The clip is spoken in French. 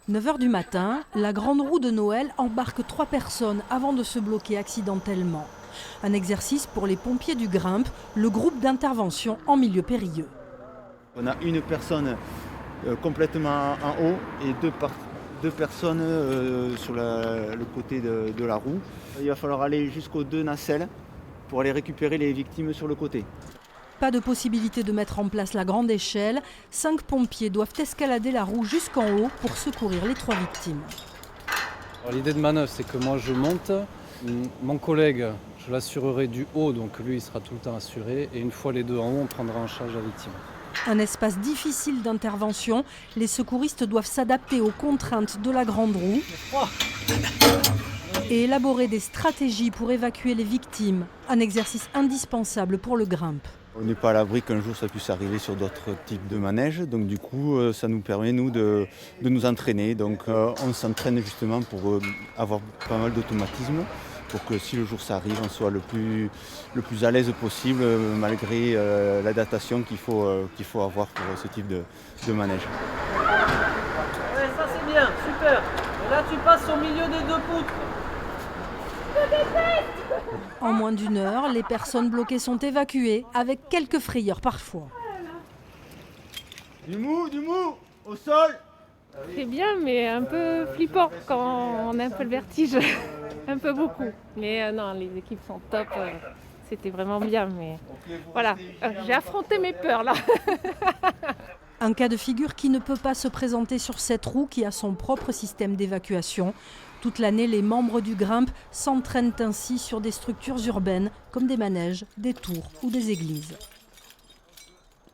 9 h du matin, la grande roue de Noël embarque 3 personnes avant de se bloquer accidentellement. Un exercice pour les pompiers du Grimpe, le groupe d'intervention en milieu périlleux. On a une personne complètement en haut et deux personnes sur le côté de la roue. Il va falloir aller jusqu'aux 2 nacelles pour aller récupérer les victimes sur le côté. Pas de possibilité de mettre en place la grande échelle. 5 pompiers doivent escalader la roue jusqu'en haut pour secourir les 3 victimes. L'idée de manœuvre, c'est que moi je monte, mon collègue, je l'assurerai du haut, donc lui il sera tout le temps assuré, et une fois les deux en haut, on prendra en charge la victime. Un espace difficile d'intervention, les secouristes doivent s'adapter aux contraintes de la grande roue et élaborer des stratégies pour évacuer les victimes, un exercice indispensable pour le Grimpe. On n'est pas à l'abri qu'un jour ça puisse arriver sur d'autres types de manèges, donc du coup ça nous permet nous de nous entraîner. Donc on s'entraîne justement pour avoir pas mal d'automatisme, pour que si le jour ça arrive, on soit le plus à l'aise possible malgré l'adaptation qu'il faut avoir pour ce type de manège. Ouais, ça c'est bien, super. Et là tu passes au milieu des 2 poutres. En moins d'1 heure, les personnes bloquées sont évacuées, avec quelques frayeurs parfois. Du mou, au sol. C'est bien, mais un peu flippant quand on a un peu le vertige, un peu beaucoup. Mais non, les équipes sont top, c'était vraiment bien. Mais voilà, j'ai affronté mes peurs là. Un cas de figure qui ne peut pas se présenter sur cette roue qui a son propre système d'évacuation. Toute l'année, les membres du Grimpe s'entraînent ainsi sur des structures urbaines comme des manèges, des tours ou des églises.